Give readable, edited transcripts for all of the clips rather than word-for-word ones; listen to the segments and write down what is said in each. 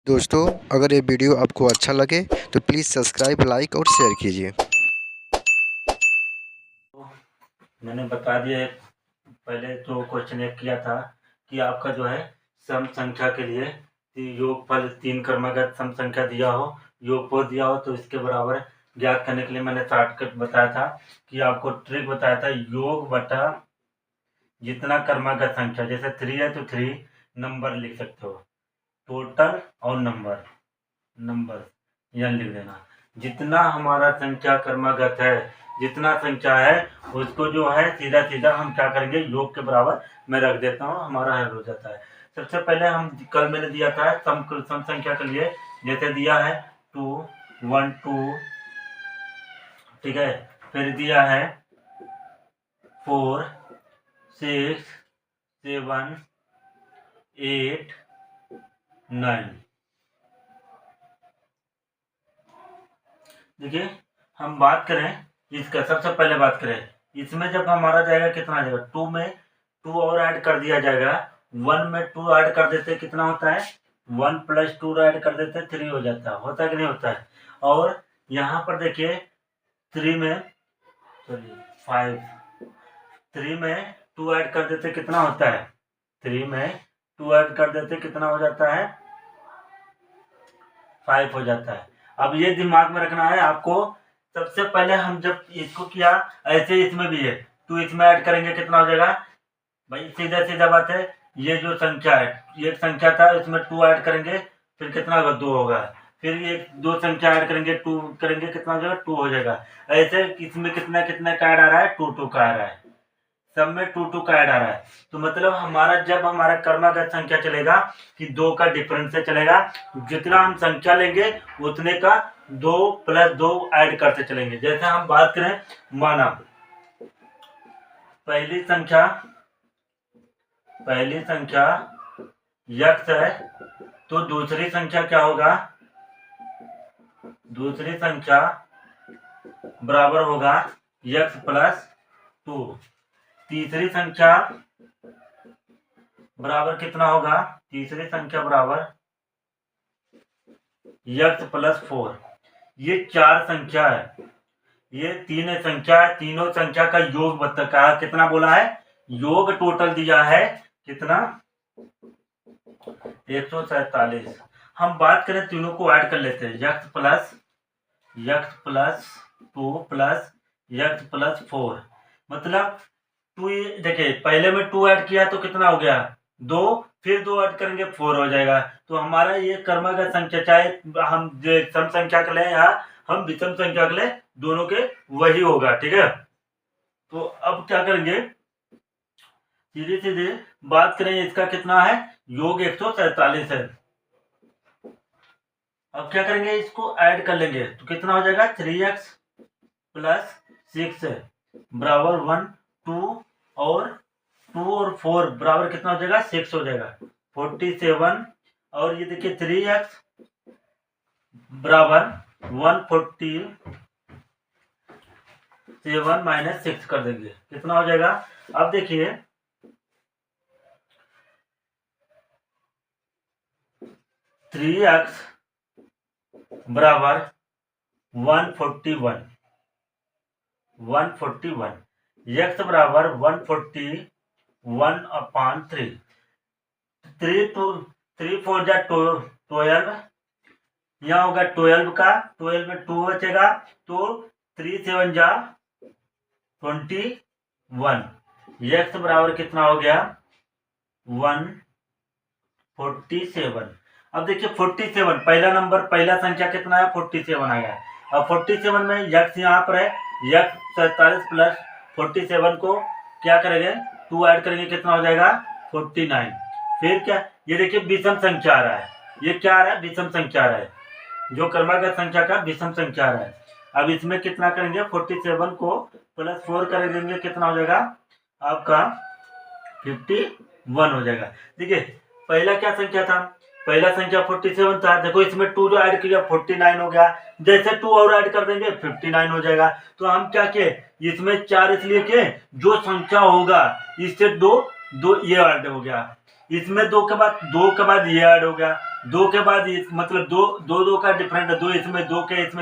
दोस्तों, अगर ये वीडियो आपको अच्छा लगे तो प्लीज़ सब्सक्राइब, लाइक और शेयर कीजिए। मैंने बता दिया पहले तो क्वेश्चन एक किया था कि आपका जो है सम संख्या के लिए योगफल 3 क्रमागत सम संख्या दिया हो, योगफल दिया हो तो इसके बराबर ज्ञात करने के लिए मैंने शॉर्टकट बताया था कि आपको ट्रिक बताया था योग बटा जितना क्रमागत संख्या, जैसे 3 है तो 3 नंबर लिख सकते हो, टोटल और नंबर यह लिख देना। जितना हमारा संख्या क्रमागत है, जितना संख्या है उसको जो है सीधा सीधा हम क्या करेंगे, योग के बराबर मैं रख देता हूँ, हमारा हल हो जाता है। सबसे पहले हम कल मैंने दिया था सम संख्या के लिए, जैसे दिया है 2 1 2, ठीक है, फिर दिया है 4 6 7 8 9। देखिए हम बात करें इसका, सबसे पहले बात करें इसमें जब हमारा जाएगा कितना आ जाएगा, 2 में 2 और ऐड कर दिया जाएगा, 1 में 2 ऐड कर देते कितना होता है, 1 प्लस 2 ऐड कर देते 3 हो जाता है कि नहीं होता है। और यहाँ पर देखिए 3 में 2 ऐड कर देते कितना होता है, 3 में 2 ऐड कर देते कितना हो जाता है, 5 हो जाता है। अब ये दिमाग में रखना है आपको। सबसे पहले हम जब इसको किया, ऐसे इसमें भी है 2 इसमें ऐड करेंगे कितना हो जाएगा भाई, सीधा सीधा बात है। ये जो संख्या है, एक संख्या था इसमें 2 ऐड करेंगे फिर कितना होगा, 2 होगा, फिर ये 2 संख्या ऐड करेंगे 2 करेंगे कितना हो जाएगा, 2 हो जाएगा। ऐसे इसमें कितना कितना का ऐड आ रहा है, 2 2 का आ रहा है, सब में 2 2 का ऐड आ रहा है। तो मतलब हमारा जब हमारा क्रमागत संख्या चलेगा कि 2 का डिफरेंस से चलेगा, जितना हम संख्या लेंगे उतने का 2 प्लस 2 ऐड करते चलेंगे। जैसे हम बात करें, माना पहली संख्या x है तो दूसरी संख्या क्या होगा, दूसरी संख्या बराबर होगा x प्लस 2। तीसरी संख्या बराबर कितना होगा, तीसरी संख्या बराबर x प्लस 4। ये 4 संख्या है, ये 3 संख्या है, तीनों संख्या का योग बता कितना बोला है, योग टोटल दिया है कितना 147। हम बात करें तीनों को ऐड कर लेते हैं, x plus 2 plus x plus 4, मतलब 2, देखिए पहले में 2 ऐड किया तो कितना हो गया 2, फिर 2 ऐड करेंगे 4 हो जाएगा। तो हमारा ये क्रमागत संख्या, चाहे हम सम संख्या के लिए या हम विषम संख्या के लिए, दोनों के वही होगा, ठीक है। तो अब क्या करेंगे, सीधे सीधे बात करें, इसका कितना है, योग 147 है। अब क्या करेंगे, इसको ऐड कर लेंगे तो कितना हो जाएगा, 3x प्लस 6 बराबर 1 2 और 4 बराबर कितना हो जाएगा, 6 हो जाएगा, 47। और ये देखिए 3x बराबर 147 माइनस 6 कर देंगे, कितना हो जाएगा। अब देखिए 3x बराबर 141, x बराबर 141/3, 3 4 जा 12, यहाँ होगा 12 का, 12 में 2 बचेगा तो 3 7 जा 21, x बराबर कितना हो गया 147। अब देखिए 47 पहला नंबर, पहला संख्या कितना है, 47 आया। अब 47 में x यहाँ पर है, x 47 प्लस 47 को क्या करेंगे, 2 ऐड करेंगे कितना हो जाएगा 49। फिर क्या, ये देखिए विषम संख्या आ रहा है, ये क्या आ रहा है, विषम संख्या आ रहा है, जो क्रमागत संख्या का विषम संख्या आ रहा है। अब इसमें कितना करेंगे, 47 को प्लस 4 कर देंगे कितना हो जाएगा आपका 51 हो जाएगा। देखिए पहला क्या संख्या था, पहला संख्या 47 था, देखो इसमें 2 जो ऐड किया 49 हो गया, जैसे 2 और ऐड कर देंगे 59 हो जाएगा। तो हम क्या किए, इसमें 4 इसलिए किए जो संख्या होगा इससे 2 ये ऐड हो गया, इसमें दो के बाद ये ऐड हो गया, दो के बाद मतलब दो दो दो का डिफरेंट है, दो इसमें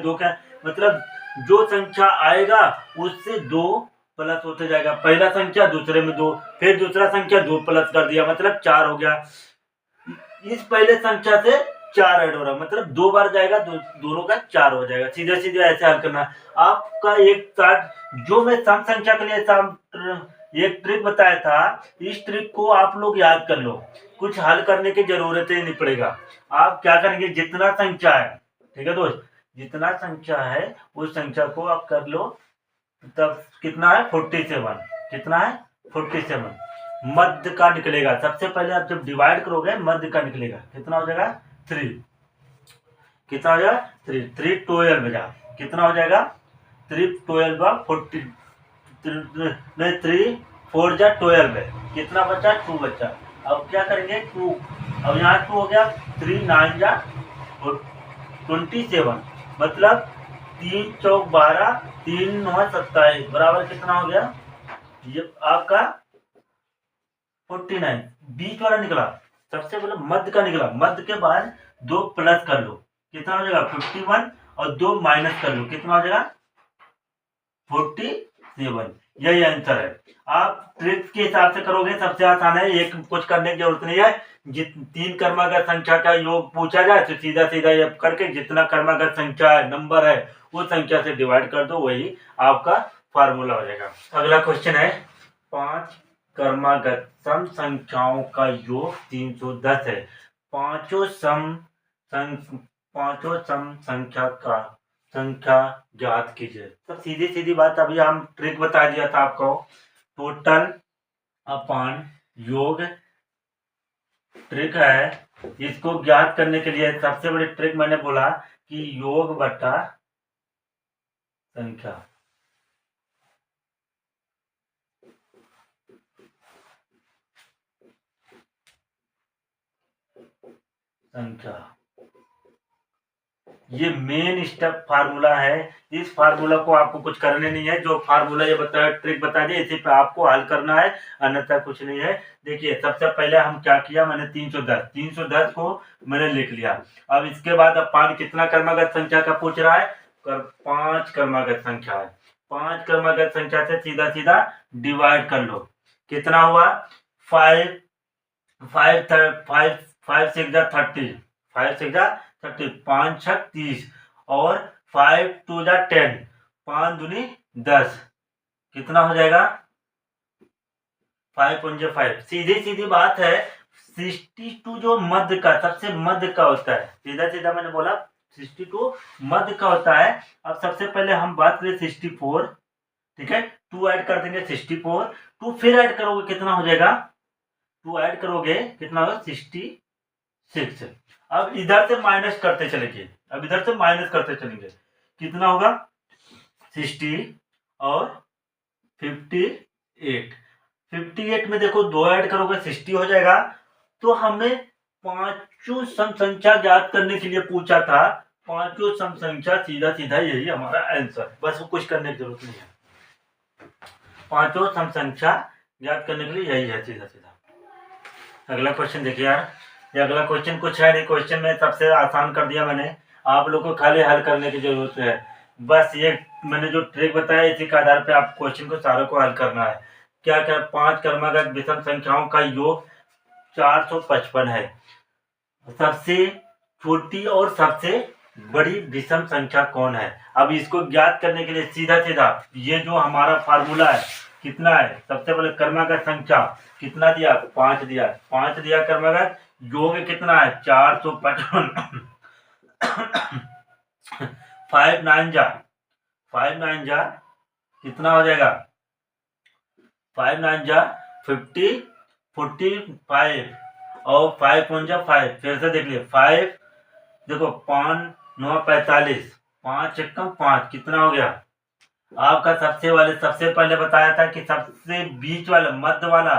दो का मतलब जो संख्या आएगा उससे दो प्लस होते जाएगा। पहला संख्या दूसरे में दो, फिर दूसरा संख्या दो प्लस कर दिया मतलब 4 हो गया। इस पहले संख्या से 4 ऐड हो रहा मतलब 2 बार जाएगा, दोनों का 4 हो जाएगा। सीधे सीधे ऐसे हल करना। आपका एक चार्ट जो मैं सम संख्या के लिए एक ट्रिक बताया था, इस ट्रिक को आप लोग याद कर लो, कुछ हल करने की जरूरत ही नहीं पड़ेगा। आप क्या करेंगे, जितना संख्या है, ठीक है दोस्त, जितना संख्या है उस संख्या को आप कर लो। तब कितना है 47, कितना है 47। मध्य का निकलेगा, सबसे पहले आप जब डिवाइड करोगे मध्य का निकलेगा, कितना हो जाएगा 3, कितना हो जाएगा 3, 3 12 बजा, कितना हो जाएगा 3 12 40 नहीं 3 4 जा 12 है, कितना बचा 2 बचा। अब क्या करेंगे 2, अब यहाँ 2 हो गया, 3 9 जा 27 मतलब 3 चौक 12 3 9 27 बराबर कितना हो गया, ये आपका 49। बीच वाला निकला, सबसे पहले मध्य का निकला, मध्य के बाद 2 प्लस कर लो, कितना हो जाएगा 51 और 2 माइनस कर लो, कितना हो जाएगा 47। यही आंसर है। आप ट्रिक्स के हिसाब से करोगे सबसे आसान है, एक कुछ करने की जरूरत नहीं है। तीन क्रमागत संख्या का योग पूछा जाए तो सीधा सीधा ये करके जितना क्रमागत संख्या है, नंबर है, उस संख्या से डिवाइड कर दो, वही आपका फार्मूला हो जाएगा। अगला क्वेश्चन है, 5 क्रमागत सम संख्याओं का योग 310 है। पांचों सम संख्या ज्ञात कीजिए। तो सीधी सीधी बात, अभी हम ट्रिक बता दिया था आपको, टोटल अपॉन योग ट्रिक है। इसको ज्ञात करने के लिए सबसे बड़ी ट्रिक मैंने बोला कि योग बटा संख्या, ये मेन स्टेप फार्मूला है। इस फार्मूला को आपको कुछ करने नहीं है, जो फार्मूला ये बताया, ट्रिक बता दी, इसी पे आपको हल करना है, अन्यथा कुछ नहीं है। देखिए सबसे पहले हम क्या किया, मैंने 310 को मैंने लिख लिया। अब इसके बाद अपान कितना क्रमागत संख्या का पूछ रहा है, 5 क्रमागत संख्या है। 5 क्रमागत संख्या से सीधा सीधा डिवाइड कर लो, कितना हुआ 5 5 6 30, 5 6 30, 5 6 30 और 5 2 10, 5 दूनी 10, कितना हो जाएगा 5 1 5। सीधी सीधी बात है, 62 जो मध्य का, सबसे मध्य का होता है, सीधा सीधा मैंने बोला 62 मध्य का होता है। अब सबसे पहले हम बात करें 64, ठीक है, 2 ऐड कर देंगे 64, 2 फिर ऐड करोगे कितना हो जाएगा, 2 ऐड करोगे कितना होगा 66। अब इधर से माइनस करते चलेंगे, अब इधर से माइनस करते चलेंगे, कितना होगा 60 और 58। 58 में देखो 2 ऐड करोगे 60 हो जाएगा। तो हमें पांचों सम संख्या ज्ञात करने के लिए पूछा था, पांचों सम संख्या, सीधा सीधा यही हमारा आंसर, बस कुछ करने की जरूरत नहीं है। पांचों सम संख्या ज्ञात करने के लिए यही है, सीधा सीधा। अगला क्वेश्चन देखिए यार, ये अगला क्वेश्चन कुछ है नहीं, क्वेश्चन में सबसे आसान कर दिया मैंने, आप लोगों को खाली हल करने की जरूरत है। बस ये मैंने जो ट्रिक बताया इसी के आधार पे आप क्वेश्चन को सारों को हल करना है। क्या क्या, 5 क्रमागत विषम संख्याओं का योग 455 है। सबसे छोटी और सबसे बड़ी विषम संख्या कौन है। अब इसको ज्ञात करने के लिए सीधा सीधा ये जो हमारा फार्मूला है, कितना है, सबसे पहले क्रमागत संख्या कितना दिया, 5 दिया, 5 दिया क्रमागत, योग कितना है 455। 5 9 जा कितना हो जाएगा, 5 9 जा 50 45 और 5 1 जा 5, फिर से देख लिए 5, देखो 5 9 45, 5 1 5, कितना हो गया आपका। सबसे पहले बताया था कि सबसे बीच वाला मध्य वाला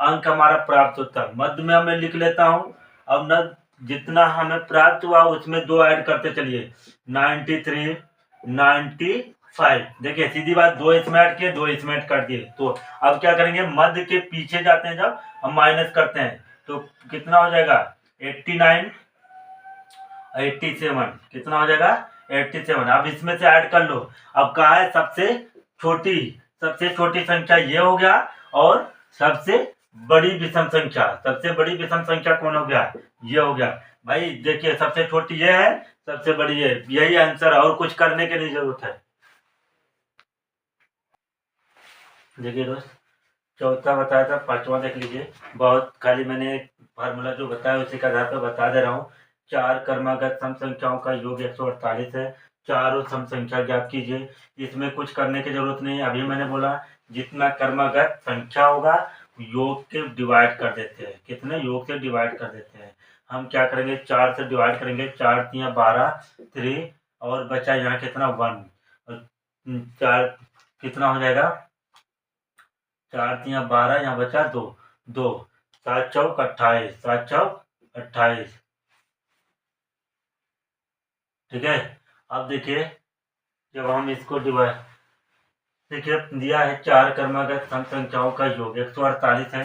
अंक हमारा प्राप्त होता है, मध्य में मैं लिख लेता हूँ। अब न जितना हमें प्राप्त हुआ उसमें 2 ऐड करते चलिए, 93 95। देखिए सीधी बात, 2 इसमें ऐड किए, 2 इसमें ऐड कर दिए। तो अब क्या करेंगे, मध्य के पीछे जाते हैं, जब हम माइनस करते हैं तो कितना हो जाएगा 89, 87, कितना हो जाएगा 87। अब इसमें से ऐड कर लो। अब कहा है सबसे छोटी संख्या ये हो गया, और सबसे बड़ी विषम संख्या कौन हो गया, ये हो गया। भाई देखिए, सबसे छोटी ये है, सबसे बड़ी ये, यही आंसर है, और कुछ करने की नहीं जरूरत है। देखिए दोस्त, चौथा बताया था, पांचवा देख लीजिए। बहुत खाली मैंने फार्मूला जो बताया उसी के आधार पर बता दे रहा हूँ। 4 क्रमागत सम संख्याओं का योग 148 है। चारों सम संख्या ज्ञात कीजिए। इसमें कुछ करने की जरूरत नहीं है। अभी मैंने बोला जितना क्रमागत संख्या होगा योग के डिवाइड कर देते हैं। कितने योग से डिवाइड कर देते हैं। हम क्या करेंगे, 4 से डिवाइड करेंगे। 4 तिया 12, 3, और बचा यहाँ कितना 1, और 4 कितना हो जाएगा, 4 तिया 12, यहाँ बचा 2, 2, 7 चौक 28, 7 चौक 28। ठीक है। अब देखिए, जब हम इसको डिवाइड, देखिए दिया है 4 क्रमागत सम संख्याओं का योग 148 है।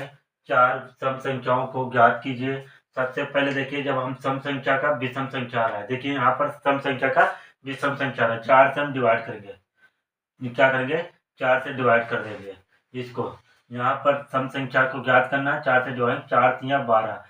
4 सम संख्याओं को ज्ञात कीजिए। सबसे पहले देखिए, जब हम सम संख्या का विषम संख्या आ रहा है, देखिए यहाँ पर सम संख्या का विषम संख्या आ रहा है, 4 से हम डिवाइड करेंगे। क्या करेंगे, 4 से डिवाइड कर देंगे इसको। यहाँ पर सम संख्या को ज्ञात करना है, 4 से डिवाइड, 4 तिया 12,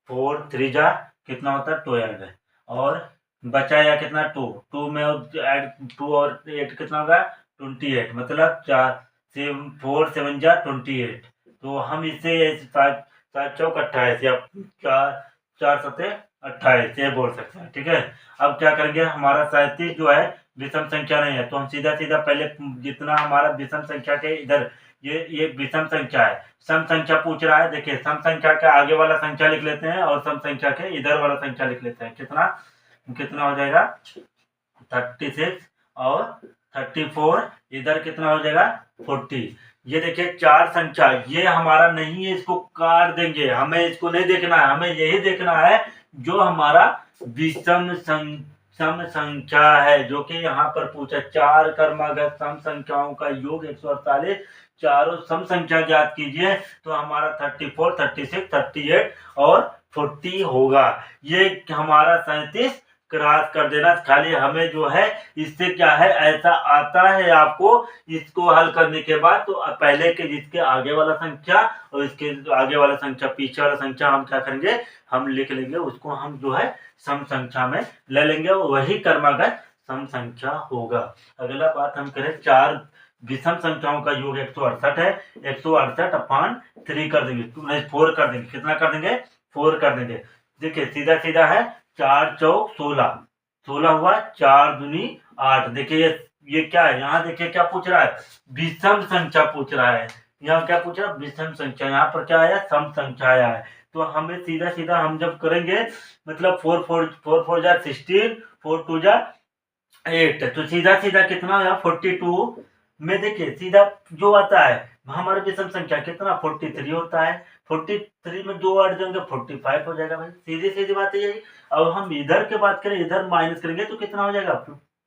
4 3 जा कितना होता है 12 है, और बचा या कितना 2, 2 में ऐड 2 और 8 कितना होगा 28, मतलब 4 7 जा 28। तो हम इसे 7 7 चौक 28 या 4 7 28 ये बोल सकते हैं। ठीक है। अब क्या करेंगे, हमारा 37 जो है विषम संख्या नहीं है, तो हम सीधा सीधा पहले जितना हमारा विषम संख्या के इधर, ये विषम संख्या है, सम संख्या पूछ रहा है। देखिए, सम संख्या के आगे वाला संख्या लिख लेते हैं, और सम संख्या के इधर वाला संख्या लिख लेते हैं। कितना कितना हो जाएगा 36, और 34, इधर कितना हो जाएगा 40। ये देखिए 4 संख्या, ये हमारा नहीं है, इसको काट देंगे। हमें इसको नहीं देखना है, हमें यही देखना है जो हमारा विषम सम संख्या है, जो कि यहाँ पर पूछा 4 क्रमागत सम संख्याओं का योग 148, चारों सम संख्या ज्ञात कीजिए। तो हमारा 34, 36, 38 और 40 होगा। ये हमारा 37 क्रॉस कर देना। खाली हमें जो है इससे क्या है, ऐसा आता है आपको, इसको हल करने के बाद तो पहले के जिसके आगे वाला संख्या और इसके आगे वाला संख्या, पीछे वाला संख्या हम क्या करेंगे, हम लिख लेंगे, उसको हम जो है सम संख्या में ले लेंगे, वही क्रमागत सम संख्या होगा। अगला बात हम करें, 4 विषम संख्याओं का योग 168 है। 168 अपान 3 कर देंगे, 4 कर देंगे। कितना कर देंगे, 4 कर देंगे। देखिए सीधा सीधा है, 4 चौक 16, 16 हुआ, 4 दूनी 8। देखिए ये क्या है, यहाँ देखिए क्या पूछ रहा है, विषम संख्या पूछ रहा है। यहाँ क्या पूछ रहा है, विषम संख्या। यहाँ पर क्या आया, सम संख्या आया है। तो हमें सीधा सीधा हम जब करेंगे, मतलब 4 4 जा 16, 4 2 जा 8, तो सीधा सीधा कितना है 42 में। देखिए सीधा जो आता है हमारा विषम संख्या कितना 43 होता है। 43 में 2 ऐड देंगे 45 हो जाएगा। भाई सीधी सीधी बात है यही। अब हम इधर की बात करें, इधर माइनस करेंगे तो कितना हो जाएगा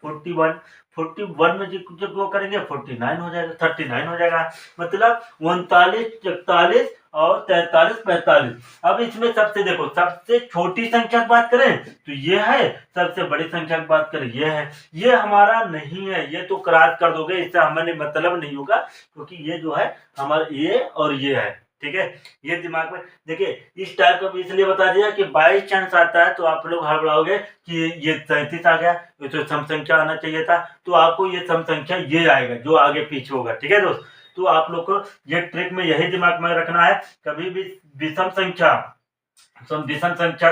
41। 41 में जब वो करेंगे 49 हो जाएगा, 39 हो जाएगा। मतलब 39, 41 और 43, 45। अब इसमें सबसे देखो, सबसे छोटी संख्या की बात करें तो ये है, सबसे बड़ी संख्या की बात करें ये है। ये हमारा नहीं है, ये तो क्रॉस कर दोगे, इससे हमें मतलब नहीं होगा, क्योंकि ये जो है हमारा ये और ये है। ठीक है, ये दिमाग में देखिए। इस टाइप का भी इसलिए बता दिया कि बाई चांस आता है तो आप लोग हड़बड़ाओगे कि ये 37 आ गया, ये तो सम संख्या आना चाहिए था, तो आपको ये सम संख्या ये आएगा जो आगे पीछे होगा। ठीक है दोस्त, तो आप लोग को ये ट्रिक में यही दिमाग में रखना है। कभी भी विषम संख्या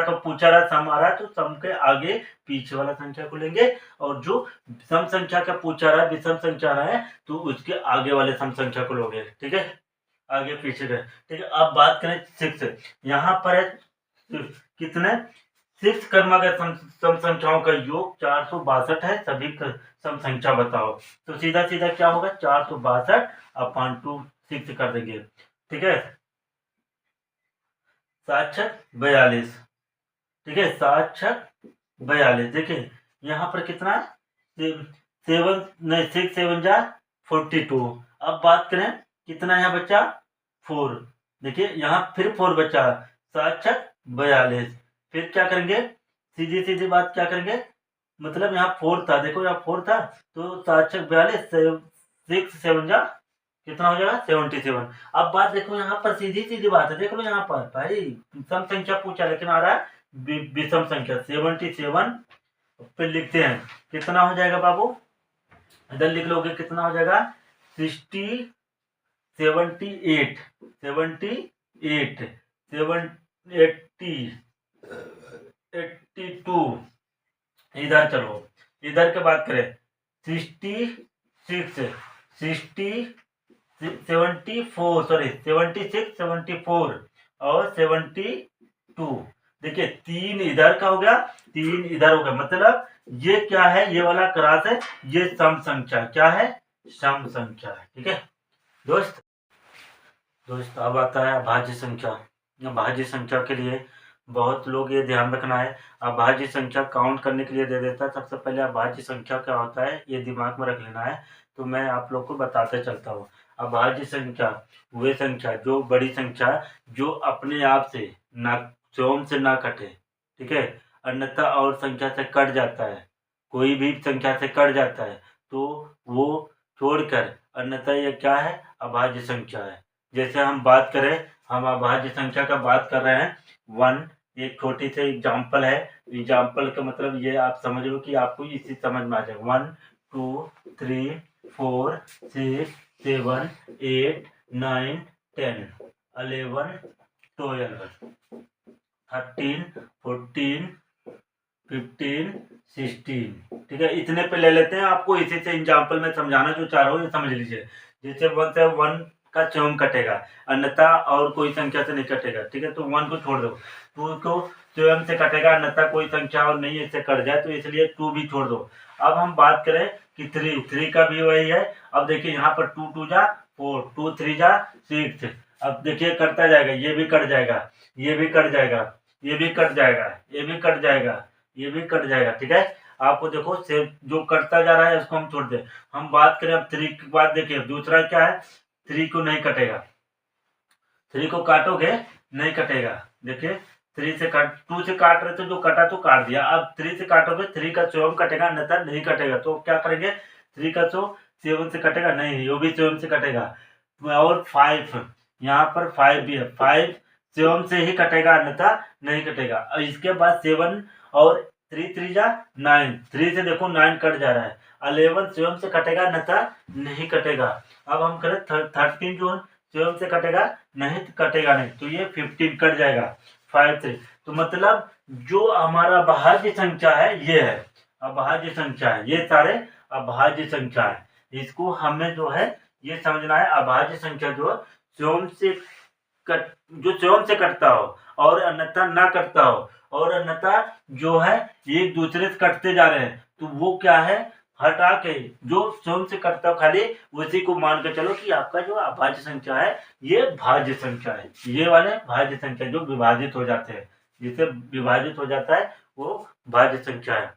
का पूछा रहा, सम आ रहा है, तो सम के आगे पीछे वाला संख्या को लेंगे, और जो सम संख्या का पूछा रहा है, विषम संख्या रहा है, तो उसके आगे वाले सम संख्या को लोगे। ठीक है, आगे पीछे गए। ठीक है, अब बात करें 6। यहाँ पर है कितने, 6 क्रमागत सम संख्याओं का योग 462 है। सभी सम संख्या बताओ। तो सीधा सीधा क्या होगा, 462 अपान 2 6 कर देंगे। ठीक है, 7 6 42। ठीक है, 7 6 42। देखिए यहाँ पर कितना है, 7 नहीं 6 7 जा 42। अब बात करें कितना यहाँ बचा 4। देखिए यहाँ फिर 4 बचा, 7 छक 42। फिर क्या करेंगे, सीधी सीधी बात क्या करेंगे, मतलब यहाँ 4 था, देखो यहाँ 4 था, तो 7 छक 42, 6 7 जा कितना हो जाएगा 77। अब बात देखो यहाँ पर सीधी सीधी बात है, देख लो यहाँ पर भाई सम संख्या पूछा लेकिन आ रहा है विषम संख्या 77। फिर लिखते हैं कितना हो जाएगा बाबू, इधर लिख लोगे कितना हो जाएगा 60 78 78 80 82। इधर चलो, इधर की बात करें 66 74 सॉरी 76 74 और 72। देखिए 3 इधर का हो गया, 3 इधर हो गया, मतलब ये क्या है, ये वाला क्रॉस है, ये सम संख्या क्या है, सम संख्या है। ठीक है दोस्त, अब आता है अभाज्य संख्या। अभाज्य संख्या के लिए बहुत लोग ये ध्यान रखना है, अभाज्य संख्या काउंट करने के लिए दे देता है। सबसे पहले अभाज्य संख्या क्या होता है ये दिमाग में रख लेना है, तो मैं आप लोग को बताते चलता हूँ। अभाज्य संख्या वे संख्या जो बड़ी संख्या जो अपने आप से ना स्वयं से ना कटे, ठीक है, अन्यथा और संख्या से कट जाता है, कोई भी संख्या से कट जाता है तो वो छोड़कर अन्यथा ये क्या है, अभाज्य संख्या है। जैसे हम बात करें, हम अभाज्य संख्या का बात कर रहे हैं 1, एक छोटी सी एग्जाम्पल है, एग्जाम्पल का मतलब ये आप समझ लो कि आपको इसी समझ में आ जाए। 1 2 3 4 6 7 8 9 10 11 12 13 14 15 16। ठीक है, इतने पे ले लेते हैं, आपको इसी से एग्जाम्पल में समझाना जो चाह रहा हूँ ये समझ लीजिए। जैसे 1 से 1 का स्वयं कटेगा, अन्यथा और कोई संख्या से नहीं कटेगा। ठीक है, तो 1 को छोड़ दो, 2 को स्वयं से कटेगा, अन्यथा कोई संख्या और नहीं इससे कट जाए, तो इसलिए 2 भी छोड़ दो। अब हम बात करें कि 3 का भी वही है। अब देखिए यहाँ पर 2 2 जा 4, 2 3 जा 6। अब देखिए कटता जाएगा, ये भी कट जाएगा, ये भी कट जाएगा, ये भी कट जाएगा, ये भी कट जाएगा, ये भी कट जाएगा। ठीक है, आपको देखो से जो कटता जा रहा है उसको हम छोड़ दे। हम बात करें अब 3 की बात, देखिए दूसरा क्या है, 3 को नहीं कटेगा, 3 को काटोगे नहीं कटेगा। देखिए 3 से काट, 2 से काट रहे थे, जो कटा तो काट दिया, अब 3 से काटोगे 3 का स्वयं कटेगा, अन्यथा नहीं कटेगा। तो क्या करेंगे, 3 का सो 7 से कटेगा नहीं, वो भी स्वयं से कटेगा। और 5 यहाँ पर 5 भी है, 5 स्वयं से ही कटेगा, अन्यथा नहीं कटेगा। और इसके बाद 7 और 3 3 जा 9, 3 से देखो 9 कट जा रहा है, 11 स्वयं से कटेगा, अन्यथा नहीं कटेगा। अब हम करें 13 जो स्वयं से कटेगा नहीं, कटेगा नहीं, तो ये 15 कट जाएगा 5 से। तो मतलब जो हमारा अभाज्य संख्या है ये है, अभाज्य संख्या है, ये सारे अभाज्य संख्या है। इसको हमें जो है ये समझना है, अभाज्य संख्या जो स्वयं से कट, जो स्वयं से कटता हो और अन्यथा ना कटता हो, और अन्यथा जो है एक दूसरे से कटते जा रहे हैं, तो वो क्या है, हटा के जो स्वयं से कटता हो खाली उसी को मान के चलो कि आपका जो अभाज्य संख्या है ये भाज्य संख्या है। ये वाले भाज्य संख्या जो विभाजित हो जाते हैं, जिसे विभाजित हो जाता है वो भाज्य संख्या है।